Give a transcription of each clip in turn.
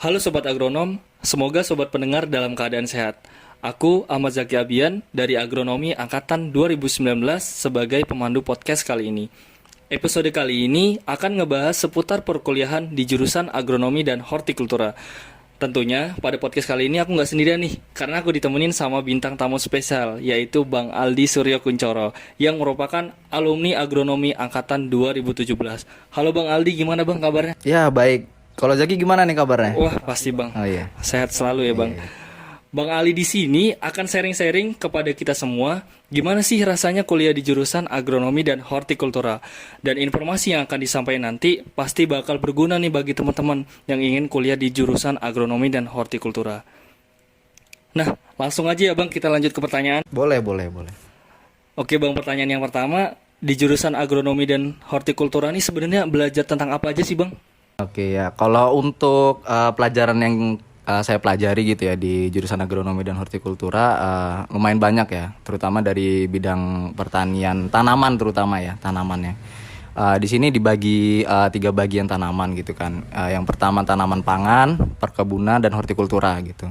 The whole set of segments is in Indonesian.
Halo Sobat Agronom, semoga Sobat pendengar dalam keadaan sehat. Aku Ahmad Zaki Abian dari Agronomi Angkatan 2019 sebagai pemandu podcast kali ini. Episode kali ini akan ngebahas seputar perkuliahan di jurusan Agronomi dan Hortikultura. Tentunya pada podcast kali ini aku nggak sendirian nih, karena aku ditemenin sama bintang tamu spesial, yaitu Bang Aldi Suryo Kuncoro, yang merupakan alumni Agronomi Angkatan 2017. Halo Bang Aldi, gimana Bang kabarnya? Ya baik. Kalau Zaki gimana nih kabarnya? Wah pasti Bang, Oh iya. sehat selalu ya Bang. Bang Ali di sini akan sharing-sharing kepada kita semua gimana sih rasanya kuliah di jurusan Agronomi dan Hortikultura. Dan informasi yang akan disampaikan nanti pasti bakal berguna nih bagi teman-teman yang ingin kuliah di jurusan Agronomi dan Hortikultura. Nah, langsung aja ya Bang, kita lanjut ke pertanyaan. Boleh. Oke Bang, pertanyaan yang pertama, di jurusan Agronomi dan Hortikultura ini sebenarnya belajar tentang apa aja sih Bang? Oke ya. Kalau untuk pelajaran yang saya pelajari gitu ya di jurusan Agronomi dan Hortikultura lumayan banyak ya, terutama dari bidang pertanian tanaman terutama ya tanamannya. Di sini dibagi 3 bagian tanaman gitu kan. Yang pertama tanaman pangan, perkebunan dan hortikultura gitu.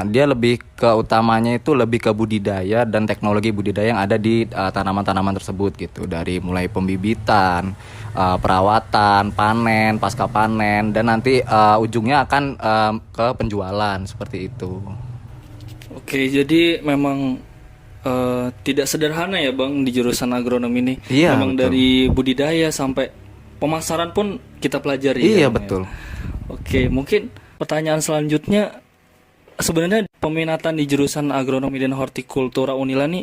Dia lebih ke utamanya itu lebih ke budidaya dan teknologi budidaya yang ada di tanaman-tanaman tersebut gitu, dari mulai pembibitan, perawatan, panen, pasca panen, dan nanti ujungnya akan ke penjualan seperti itu. Oke, jadi memang tidak sederhana ya Bang di jurusan agronomi ini. Iya, Memang betul. dari budidaya sampai pemasaran pun kita pelajari. Iya, ya, Bang, betul. ya. Oke, mungkin pertanyaan selanjutnya, sebenarnya peminatan di jurusan agronomi dan hortikultura Unila nih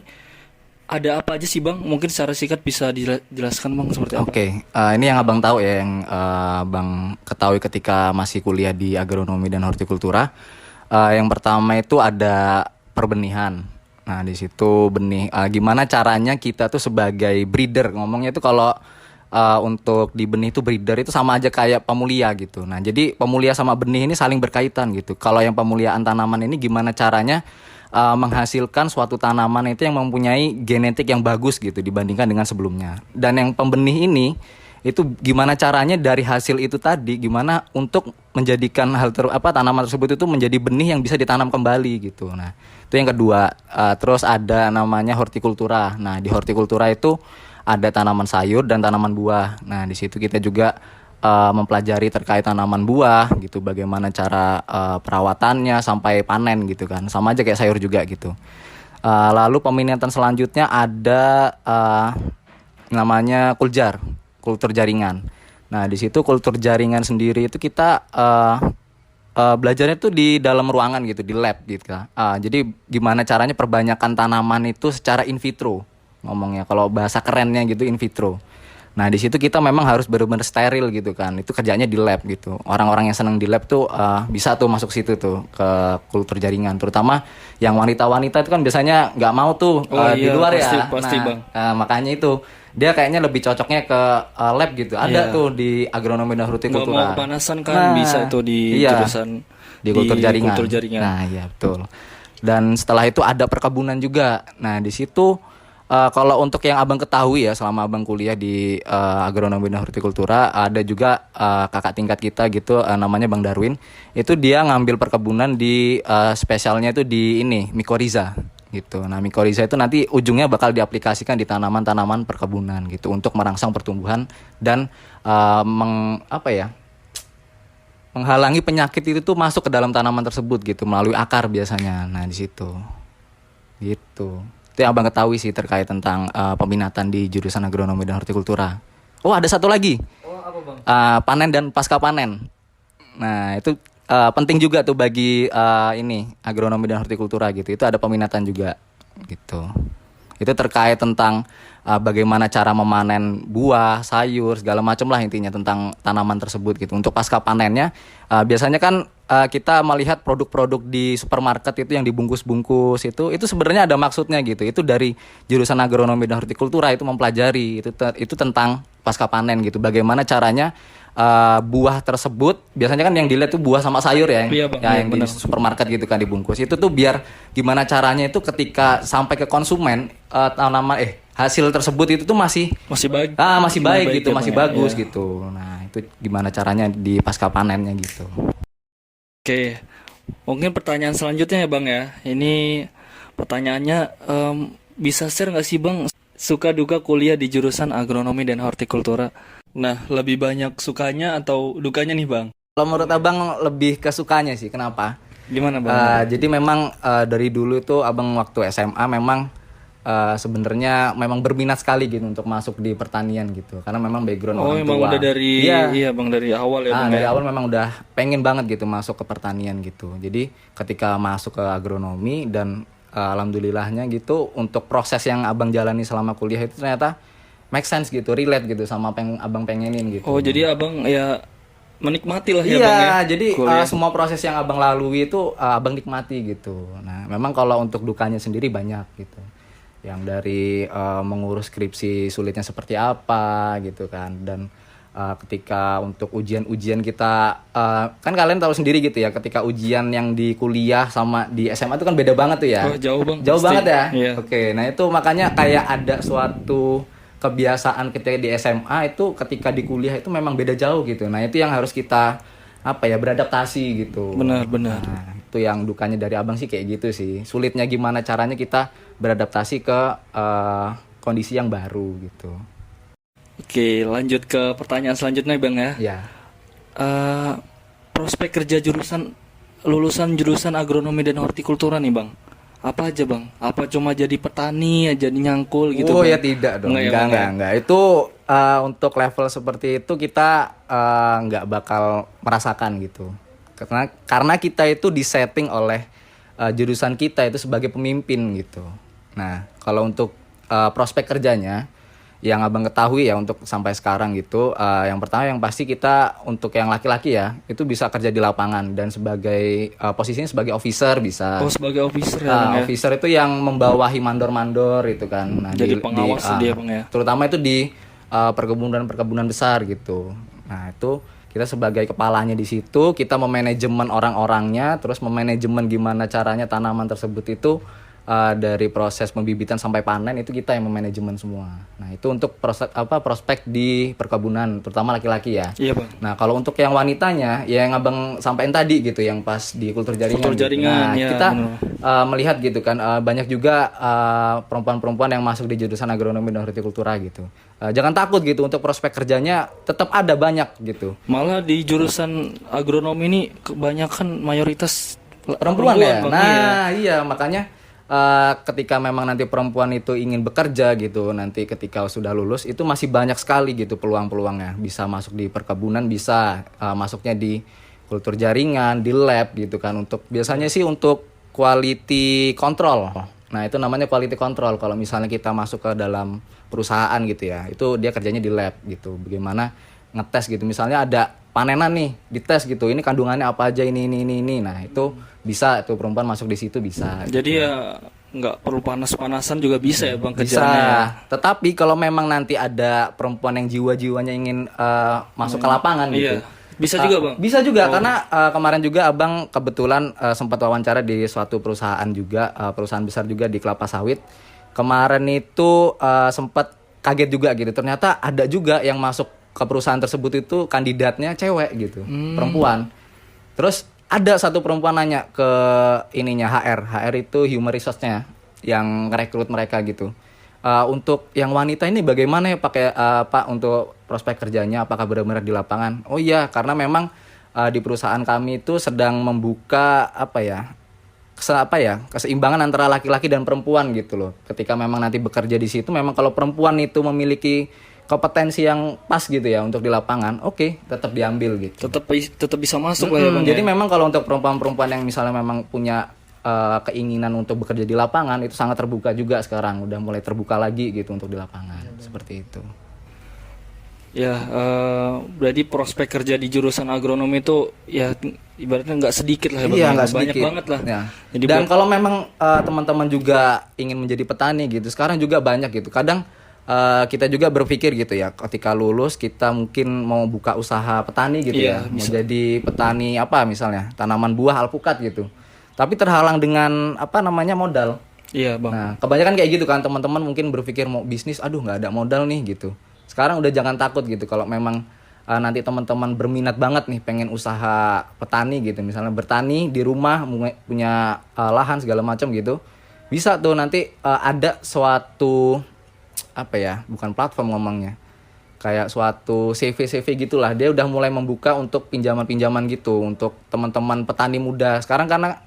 ada apa aja sih Bang? Mungkin secara singkat bisa dijelaskan Bang seperti apa? Oke, ini yang abang tahu ya, yang abang ketahui ketika masih kuliah di agronomi dan hortikultura. Yang pertama itu ada perbenihan. Nah, di situ benih. Gimana caranya kita tuh sebagai breeder, ngomongnya itu kalau untuk di benih itu breeder itu sama aja kayak pemulia gitu. Nah, jadi pemulia sama benih ini saling berkaitan gitu. Kalau yang pemuliaan tanaman ini gimana caranya menghasilkan suatu tanaman itu yang mempunyai genetik yang bagus gitu dibandingkan dengan sebelumnya. Dan yang pembenih ini itu gimana caranya dari hasil itu tadi gimana untuk menjadikan tanaman tersebut itu menjadi benih yang bisa ditanam kembali gitu. Nah, itu yang kedua. Terus ada namanya hortikultura. Nah, di hortikultura itu ada tanaman sayur dan tanaman buah. Nah, di situ kita juga mempelajari terkait tanaman buah gitu, bagaimana cara perawatannya sampai panen gitu kan. Sama aja kayak sayur juga gitu. Lalu peminatan selanjutnya ada namanya kultur jaringan. Nah, di situ kultur jaringan sendiri itu kita belajarnya tuh di dalam ruangan gitu, di lab gitu kan. Jadi gimana caranya perbanyakan tanaman itu secara in vitro. Ngomongnya kalau bahasa kerennya gitu in vitro. Nah, di situ kita memang harus benar-benar steril gitu kan. Itu kerjanya di lab gitu. Orang-orang yang senang di lab tuh bisa tuh masuk situ tuh ke kultur jaringan. Terutama yang wanita-wanita itu kan biasanya nggak mau tuh di luar pasti, ya. Bang. Makanya itu dia kayaknya lebih cocoknya ke lab gitu. Ada tuh di agronomi dan Nggak hortikultura. mau kepanasan kan bisa itu di jurusan di kultur jaringan. kultur jaringan. Nah, iya betul. Dan setelah itu ada perkebunan juga. Nah, di situ kalau untuk yang abang ketahui ya selama abang kuliah di agronomi dan hortikultura, ada juga kakak tingkat kita gitu namanya Bang Darwin. Itu dia ngambil perkebunan di spesialnya itu di ini mikoriza gitu. Nah, mikoriza itu nanti ujungnya bakal diaplikasikan di tanaman-tanaman perkebunan gitu untuk merangsang pertumbuhan dan menghalangi penyakit itu tuh masuk ke dalam tanaman tersebut gitu melalui akar biasanya. Nah, di situ. Gitu. Itu yang abang ketahui sih terkait tentang peminatan di jurusan agronomi dan hortikultura. Oh, ada satu lagi. Oh, apa Bang? Panen dan pasca panen. Nah, itu penting juga tuh bagi ini agronomi dan hortikultura gitu. Itu ada peminatan juga gitu. Itu terkait tentang bagaimana cara memanen buah, sayur, segala macam lah intinya tentang tanaman tersebut gitu. Untuk pasca panennya biasanya kan kita melihat produk-produk di supermarket itu yang dibungkus-bungkus itu sebenarnya ada maksudnya gitu. Itu dari jurusan agronomi dan hortikultura itu mempelajari itu tentang pasca panen gitu. Bagaimana caranya buah tersebut biasanya kan yang dilihat tuh buah sama sayur ya, Iya, Bang. yang di supermarket gitu kan dibungkus. Itu tuh biar gimana caranya itu ketika sampai ke konsumen hasil tersebut itu tuh masih baik. masih baik gitu, ya, masih Bang, ya? bagus Iya. gitu. Nah, itu gimana caranya di pasca panennya gitu. Oke, mungkin pertanyaan selanjutnya ya Bang ya. Ini pertanyaannya, bisa share nggak sih Bang suka duka kuliah di jurusan agronomi dan hortikultura? Nah, lebih banyak sukanya atau dukanya nih Bang? Kalau menurut abang lebih ke sukanya sih, kenapa? Gimana Bang? Jadi memang dari dulu itu abang waktu SMA memang sebenarnya memang berminat sekali gitu untuk masuk di pertanian gitu, karena memang background Oh, orang emang tua. udah dari Iya. iya Bang dari awal ya Bang Dari ya. awal memang udah pengen banget gitu masuk ke pertanian gitu. Jadi ketika masuk ke agronomi dan alhamdulillahnya gitu untuk proses yang abang jalani selama kuliah itu ternyata make sense gitu, relate gitu sama apa yang abang pengenin gitu. Oh, jadi Abang ya menikmati lah ya Iya, Bang ya jadi kuliah. semua proses yang abang lalui itu abang nikmati gitu. Nah, memang kalau untuk dukanya sendiri banyak gitu. Yang dari mengurus skripsi sulitnya seperti apa gitu kan. Dan ketika untuk ujian-ujian kita, kan kalian tahu sendiri gitu ya, ketika ujian yang di kuliah sama di SMA itu kan beda banget tuh ya. Oh, jauh Bang Jauh pasti. banget ya. Iya. Oke, nah itu makanya kayak ada suatu kebiasaan ketika di SMA itu ketika di kuliah itu memang beda jauh gitu. Nah, itu yang harus kita apa ya beradaptasi gitu. Benar-benar. Nah, itu yang dukanya dari abang sih kayak gitu sih. Sulitnya gimana caranya kita beradaptasi ke kondisi yang baru gitu. Oke, lanjut ke pertanyaan selanjutnya Bang ya. Ya. Eh, prospek kerja lulusan jurusan agronomi dan hortikultura nih Bang. Apa aja Bang? Apa cuma jadi petani aja nyangkul gitu Oh Bang? ya tidak dong. Enggak ya, Enggak, Bang, enggak, ya? enggak. Itu untuk level seperti itu kita enggak bakal merasakan gitu. Karena kita itu disetting oleh jurusan kita itu sebagai pemimpin gitu. Nah, kalau untuk prospek kerjanya yang abang ketahui ya untuk sampai sekarang gitu, yang pertama yang pasti kita untuk yang laki-laki ya itu bisa kerja di lapangan dan sebagai posisinya sebagai officer bisa. Oh, sebagai officer ya Bang ya. Officer itu yang membawahi mandor-mandor itu kan. Nah, Jadi pengawas dia Bang ya. terutama itu di perkebunan-perkebunan besar gitu. Nah, itu kita sebagai kepalanya di situ, kita memanajemen orang-orangnya, terus memanajemen gimana caranya tanaman tersebut itu dari proses pembibitan sampai panen itu kita yang memanajemen semua. Nah, itu untuk prospek di perkebunan, terutama laki-laki ya. Iya Bang. Nah, kalau untuk yang wanitanya, ya yang abang sampaikan tadi gitu, yang pas di kultur jaringan. Kultur gitu. jaringan, Nah, ya, kita benar. melihat gitu kan, banyak juga perempuan-perempuan yang masuk di jurusan agronomi dan hortikultura gitu. Jangan takut gitu, untuk prospek kerjanya tetap ada banyak gitu. Malah di jurusan agronomi ini kebanyakan mayoritas Perempuan ya. Bang, Nah, iya makanya ketika memang nanti perempuan itu ingin bekerja gitu, nanti ketika sudah lulus itu masih banyak sekali gitu peluang-peluangnya. Bisa masuk di perkebunan, bisa masuknya di kultur jaringan, di lab gitu kan. Untuk biasanya sih untuk quality control. Nah, itu namanya quality control kalau misalnya kita masuk ke dalam perusahaan gitu ya. Itu dia kerjanya di lab gitu. Bagaimana ngetes gitu. Misalnya ada panenan nih, dites gitu. Ini kandungannya apa aja ini. Nah, itu bisa tuh perempuan masuk di situ bisa. Jadi ya nggak perlu panas-panasan juga bisa ya Bang Bisa. kerjanya ya. Tetapi kalau memang nanti ada perempuan yang jiwa-jiwanya ingin masuk ke lapangan gitu. Iya. Bisa juga Bang. Bisa juga karena kemarin juga abang kebetulan sempat wawancara di suatu perusahaan juga, perusahaan besar juga di kelapa sawit. Kemarin itu sempat kaget juga gitu. Ternyata ada juga yang masuk ke perusahaan tersebut itu kandidatnya cewek gitu, perempuan. Terus ada satu perempuan nanya ke ininya HR itu human resource-nya yang rekrut mereka gitu. Untuk yang wanita ini bagaimana ya pakai Pak untuk prospek kerjanya, apakah benar-benar di lapangan? Oh iya, karena memang di perusahaan kami itu sedang membuka keseimbangan antara laki-laki dan perempuan gitu loh. Ketika memang nanti bekerja di situ, memang kalau perempuan itu memiliki kompetensi yang pas gitu ya untuk di lapangan, oke, tetap diambil gitu. Tetap bisa masuk lah ya Bang. Jadi ya. memang kalau untuk perempuan-perempuan yang misalnya memang punya keinginan untuk bekerja di lapangan itu sangat terbuka juga sekarang, udah mulai terbuka lagi gitu untuk di lapangan, seperti itu. Ya, berarti prospek kerja di jurusan agronomi itu ya ibaratnya nggak sedikit lah ya Bang. Iya, ya. nggak Banyak sedikit. banget lah. Ya. Jadi Dan kalau memang teman-teman juga ingin menjadi petani gitu, sekarang juga banyak gitu. Kadang kita juga berpikir gitu ya, ketika lulus kita mungkin mau buka usaha petani gitu Iya, ya, mau jadi petani apa misalnya tanaman buah alpukat gitu. Tapi terhalang dengan modal. Iya Bang. Nah, kebanyakan kayak gitu kan teman-teman mungkin berpikir mau bisnis, aduh nggak ada modal nih gitu. Sekarang udah jangan takut gitu kalau memang nanti teman-teman berminat banget nih pengen usaha petani gitu, misalnya bertani di rumah punya lahan segala macam gitu, bisa tuh nanti ada suatu apa ya, bukan platform ngomongnya, kayak suatu CV gitulah, dia udah mulai membuka untuk pinjaman-pinjaman gitu untuk teman-teman petani muda sekarang, karena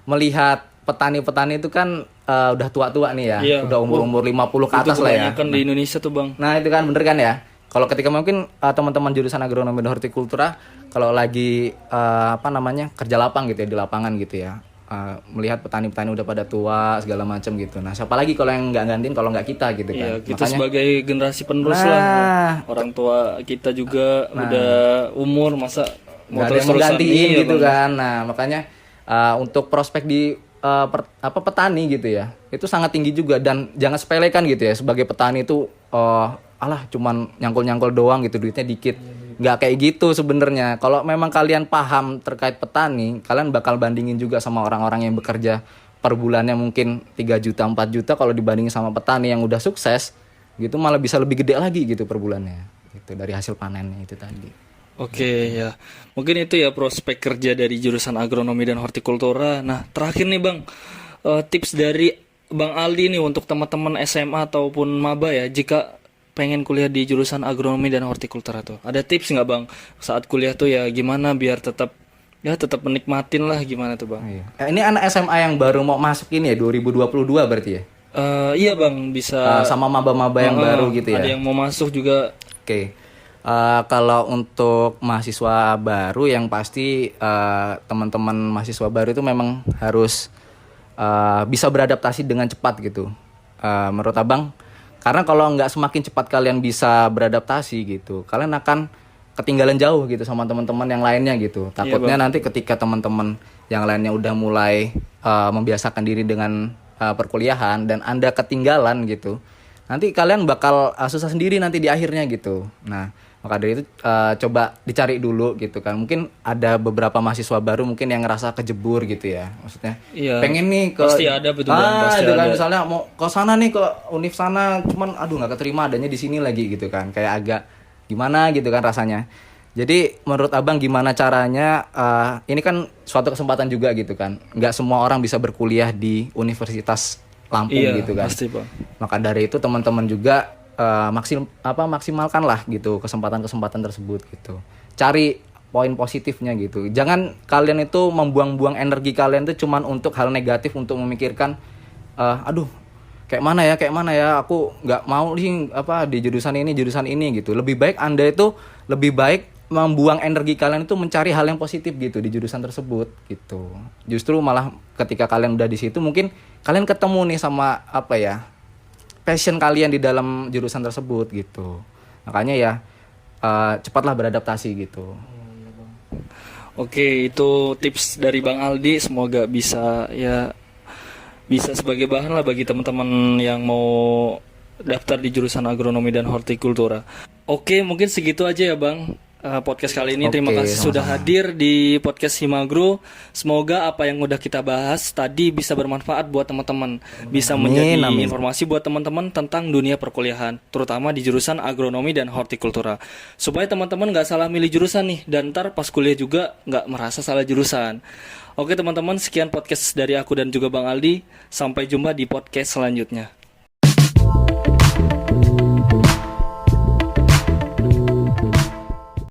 melihat petani-petani itu kan udah tua-tua nih ya, Iya. udah umur-umur 50 ke atas lah ya. Kebanyakan di Indonesia tuh bang. Nah itu kan bener kan ya. Kalau ketika mungkin teman-teman jurusan agronomi dan hortikultura kalau lagi kerja lapang gitu ya, di lapangan gitu ya, melihat petani-petani udah pada tua segala macam gitu. Nah siapa lagi kalau yang nggak gantiin kalau nggak kita gitu kan. Iya, kita sebagai generasi penerus Nah. lah. Orang tua kita juga udah umur, masa mau nggak ada yang terus-terusan. menggantiin Iya, gitu Bang. kan. Nah makanya untuk prospek di petani gitu ya, itu sangat tinggi juga, dan jangan sepelekan gitu ya, sebagai petani itu alah cuman nyangkul-nyangkul doang gitu, duitnya dikit. Nggak kayak gitu sebenarnya. Kalau memang kalian paham terkait petani, kalian bakal bandingin juga sama orang-orang yang bekerja per bulannya mungkin 3 juta 4 juta, kalau dibandingin sama petani yang udah sukses gitu malah bisa lebih gede lagi gitu per bulannya gitu, dari hasil panennya itu tadi. Oke ya, mungkin itu ya prospek kerja dari jurusan agronomi dan hortikultura. Nah terakhir nih bang, tips dari bang Aldi nih untuk teman-teman SMA ataupun maba ya, jika pengen kuliah di jurusan agronomi dan hortikultura tuh, ada tips nggak bang saat kuliah tuh ya, gimana biar tetap menikmatin lah, gimana tuh bang? Iya. Ini anak SMA yang baru mau masuk ini ya 2022 berarti ya? Iya bang, bisa Sama maba-maba yang baru gitu ya. ada yang mau masuk juga. Oke. Kalau untuk mahasiswa baru yang pasti teman-teman mahasiswa baru itu memang harus bisa beradaptasi dengan cepat gitu. Menurut Abang, karena kalau nggak semakin cepat kalian bisa beradaptasi gitu, kalian akan ketinggalan jauh gitu sama teman-teman yang lainnya gitu. Takutnya nanti ketika teman-teman yang lainnya udah mulai membiasakan diri dengan perkuliahan dan Anda ketinggalan gitu, nanti kalian bakal susah sendiri nanti di akhirnya gitu. Nah maka dari itu coba dicari dulu gitu kan. Mungkin ada beberapa mahasiswa baru mungkin yang ngerasa kejebur gitu ya. Maksudnya pengen nih ke pasti ada betul bang, pasti gitu kan, ada. misalnya mau ke sana nih, ke univ sana, cuman aduh nggak keterima, adanya di sini lagi gitu kan. Kayak agak gimana gitu kan rasanya. Jadi menurut Abang gimana caranya, ini kan suatu kesempatan juga gitu kan. Nggak semua orang bisa berkuliah di Universitas Lampung gitu kan. Pasti bang. Maka dari itu teman-teman juga maksimalkan lah gitu kesempatan-kesempatan tersebut gitu. Cari poin positifnya gitu. Jangan kalian itu membuang-buang energi kalian itu cuman untuk hal negatif, untuk memikirkan aduh kayak mana ya aku nggak mau sih di jurusan ini gitu. Lebih baik Anda itu lebih baik membuang energi kalian itu mencari hal yang positif gitu di jurusan tersebut gitu. Justru malah ketika kalian udah di situ mungkin kalian ketemu nih sama passion kalian di dalam jurusan tersebut gitu. Makanya ya cepatlah beradaptasi gitu. Oke, itu tips dari Bang Aldi, semoga bisa sebagai bahan lah bagi teman-teman yang mau daftar di jurusan agronomi dan hortikultura. Oke, mungkin segitu aja ya Bang. Podcast kali ini. Terima kasih sudah hadir di podcast Himagro. Semoga apa yang udah kita bahas tadi bisa bermanfaat buat teman-teman, bisa menjadi informasi buat teman-teman tentang dunia perkuliahan, terutama di jurusan agronomi dan hortikultura, supaya teman-teman nggak salah milih jurusan nih, dan ntar pas kuliah juga nggak merasa salah jurusan. Oke teman-teman, sekian podcast dari aku dan juga Bang Aldi. Sampai jumpa di podcast selanjutnya.